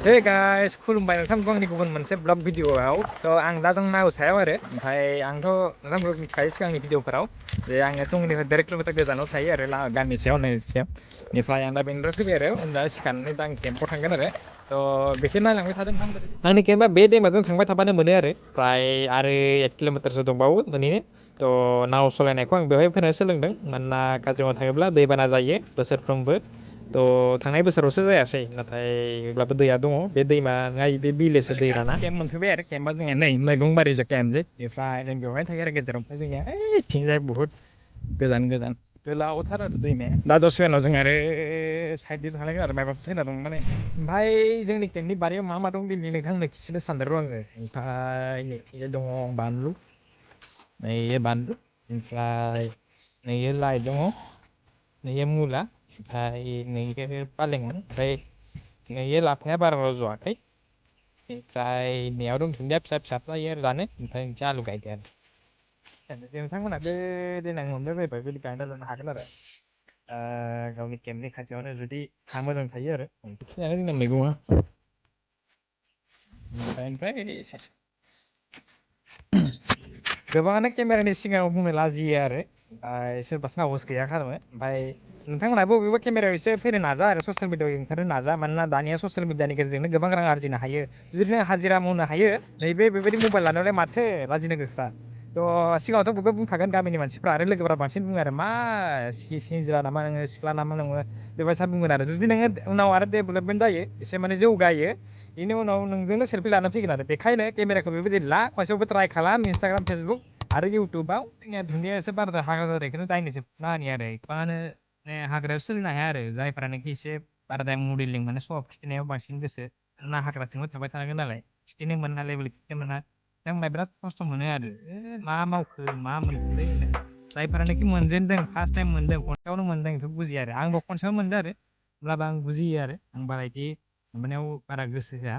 Hey guys, खुलुमबाय नोंथांखौ आंनि गुबुन मोनसे ब्लग भिडिअआव आं दा दं नाव सायाव आरो ओमफ्राय आंथ' नोंथांखौ मिथिखायो सिगांनि भिडिअफोराव जे आङो टंगनिफ्राय 1.5 किल'मिटार गोजानाव थायो आरो गामि सायाव होननायनिफ्राय बेनिफ्राय आं दा बेनिफ्राय फैबाय आरो दा सिखारनानै दा आं केम्पआव थांगोन आरो बेखौ नायलांबाय थादों आंनि केम्पआ बे दैमाजों थांबाय थाबानो मोनो आरो 1 किल'मिटारसो दंबावो मोनहैनो नाव सालायनायखौ आं बेवहाय फैनानै सोलोंदों मानोना काजिरङायाव थाङोब्ला दैबाना जायो बोसोरफ्रोमबो थांनाय बोसोरावसो जायासै नाथाय अब्लाबो दैया दङ बे दैमा बे बिलोसो दै राना केम्प मोनफैबाय आरो केम्पआ जोंनिया नै मैगंबारिजों केम्पजों बेनिफ्राय जों बेवहाय थायो आरो गेजेराव ओमफ्राय जोंनिया ओइथिंजाय बुहुद गोजान गोलावथार आरो दैमाया दा दसे उनाव जों आरो साइडजों थांलायगोन आरो माबाफोर फैना दं माने ओमफ्राय जोंनि केम्पनि बारियाव मा दं दिनै नोंथांनो खिन्थानो सानदों र' आङो ओमफ्राय नैथिंजाय दङ बानलु नै बानलु ओमफ्राय नै लाइ दङ नै मुला ओमफ्राय नै पालेंमोन ओमफ्राय नै लाफाया बारा रज'वाखै ओमफ्राय नैयाव दं दुन्दिया फिसा फिसा जायो आरो जानो ओमफ्राय मोनसे आलु गायदों आरो नोंथांमोनाबो देनां मोनबाय बायबा बिदि गायना लानो हागोन आरो गावनि केम्पनि खाथियावनो जुदि हा मोजां थायो आरो बेखिनियानो जोंना मैगङा ओमफ्राय गोबाङानो केमेरानि सिगाङाव बुंनो लाजियो आरो सोरबा साहस गैया खालामो ओमफ्राय नोंथांमोनहाबो बबेबा केमेरायाव एसे फैनो नाजा आरो ससियेल मिडियायाव ओंखारनो नाजा मानोना दानिया ससियेल मिडियानि गेजेरजोंनो गोबां रां आरजिनो हायो जुदि नों हाजिरा मावनो हायो नैबे बेबायदि मबाइल लानायावलाय माथो लाजिनो गोखा सिगाङावथ' बयबो बुंखागोन गामिनि मानसिफ्रा आरो लोगोफ्रा बांसिन बुङो आरो मा हिनजाव नामा नोङो सिख्ला नामा नोङो बेबायसा बुंगोन आरो जुदि नोङो उनाव आरो डेभेलपमेन्ट जायो एसे माने जौगायो बेनि उनाव नोंजोंनो सेल्फि लानो फैगोन आरो बेखायनो केमेराखौ बेबायदि ला खनसेयावबो ट्राइ खालाम इन्सटाग्राम फेसबुक आरो इउटुबाव जोंनिया दुन्दिया एसे बाराद्राय हाग्रा जानायखौनो दायनोसो फुना होनि आरो गोबाङानो हाग्रायाव सोलिनो हाया आरो जायफोरानोखि एसे बाराद्राय मडेलिं माने सब खिथिनायाव बांसिन गोसो ना हाग्राथिंबो थाबाय थानांगोन नालाय खिथिनो मोना लेबेल खिथिनो मोना जोंलाय बिराद खस्थ' मोनो आरो मा मावखो मा मोनखोलै जायफोरानोखि मोनजेनदों फार्स्ट टाइम मोनदों खनसेयावनो मोनदों बेखौ बुजियो आरो आंबो खनसेयावनो मोनदों आरो अब्लाबो आं बुजियो आरो आं बारा बिदि माबानायाव बारा गोसो होआ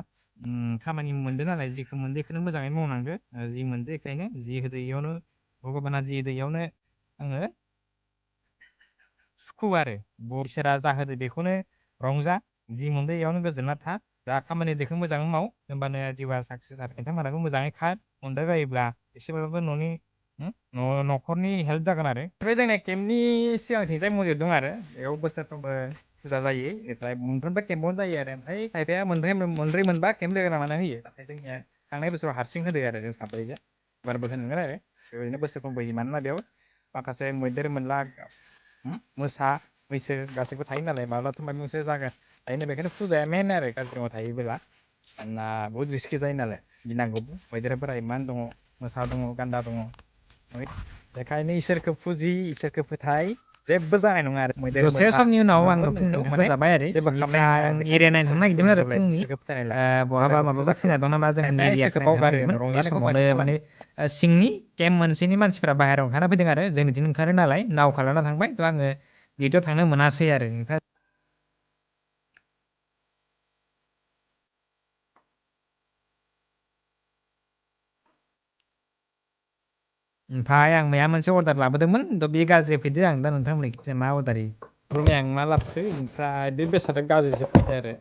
खामानि मोनदों नालाय जेखौ मोनदों बेखौनो मोजाङै मावनांगो जि मोनदों बेखायनो जि होदो इयावनो भगबाना जि होदो इयावनो आङो सुखु आरो इसोरा जा होदो बेखौनो रंजा जि मोनदों इयावनो गोजोनना था जा खामानि बेखौ मोजाङै माव होमबानो जिउआ साक्सेस आरो नोंथांमोनाबो मोजाङै खा अनबाय बायोब्ला एसेबाबो न'खरनि हेल्प जागोन आरो ओमफ्राय जोंना केम्पनि सिगांथिंजाय मन्दिर दं आरो बेयाव बोसोरफ्रोमबो फुजा जायो ओमफ्राय मोनफ्रोमबो केम्पआवनो जायो आरो ओमफ्राय खायफाया मोनब्रै मोनबा केम्प लोगो नांनानै होयो नाथाय जोंनिया थांनाय बोसोराव हारसिं होदो आरो जों साब्रैजों एबारबो होनांगोन आरो बेबायदिनो बोसोरफ्रोमबो होयो मानोना बेयाव माखासे मैदेर मोनला मोसा मैसो गासैबो थायो नालाय माब्लाथ' माबा मोनसे जागोन थायो बेखायनो फुजाया मेन आरो काजिरङायाव थायोब्ला मानोना बहुद रिस्कि जायो नालाय गिनांगौबो मैदेरफोरा इमान दङ मोसा दङ गान्दा दङ बेखायनो इसोरखौ फुजि इसोरखौ फोथाय जेबो जानाय नङा आरो मैदेर दसे समनि उनाव आङो फुंनो जाबाय आरो आं एरिया नायनो थांनो नागिरदोंमोन आरो फुंनि बहाबा माबाबा सिना दं नामा जों एरियाखौ बावगारोमोन बे समावनो माने सिंनि केम्प मोनसेनि मानसिफ्रा बाहेरायाव ओंखारना फैदों आरो जोंनिथिं ओंखारो नालाय नावखौ लाना थांबाय आङो गेटआव थांनो मोनासै आरो ओमफ्राय आं मैया मोनसे अर्डार लाबोदोंमोन बे गाज्रि फैदो आं दा नोंथांमोननि मा अर्डार आं मा लाबोखो ओमफ्राय बे बेसादा गाज्रिसो फैदो आरो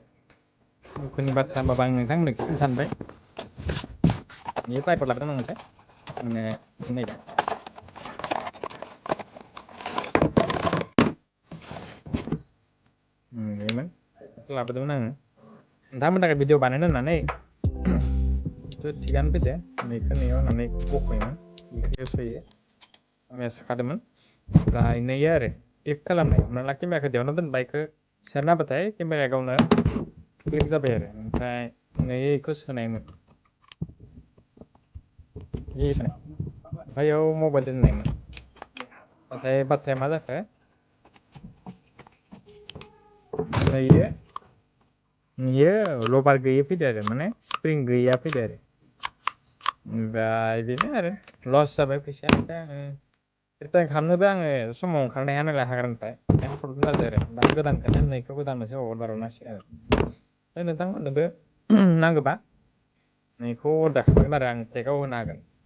दुखुनि बाथ्रा होनबाबो आं नोंथांमोननो खिन्थानो सानबाय बे ट्राइपड लाबोदों आं मोनसे आंनो नायदों बेमोन लाबोदोंमोन आङो नोंथांमोननि थाखाय भिडिअ बानायनो होननानै थिगानो फैदो नैखौ नैयाव होननानै बख'योमोन बेखौ सोयो आं सोखादोंमोन ओमफ्राय नैयो आरो टिप खालामनाय हमना ला केमेराखौ दिहुनना दोनबाय बेखौ सेरना होबाथाय केमेराया गावनो क्लिक जाबाय आरो ओमफ्राय नैयो बेखौ सोनायमोन ओमफ्राय बेयाव मबाइल दोननायमोन नाथाय बाथ्राया मा जाखो नैयो लबार गैयै फैदो आरो माने स्प्रिं गैया फैदो आरो ओमफ्राय बेनो आरो लस जाबाय फैसाया ओमफ्राय आङो रिटार्न खालामनोबो आङो समाव ओंखारनो हाया नालाय हाग्रानिफ्राय ओंखायनो प्रब्लेम जादों आरो दा गोदानखौनो नैखौ गोदान मोनसे अर्डार हरनांसिगोन आरो ओमफ्राय नोंथांमोननोबो नांगौबा नैखौ अर्डार खालामगोन आरो आं टेकआव होनो हागोन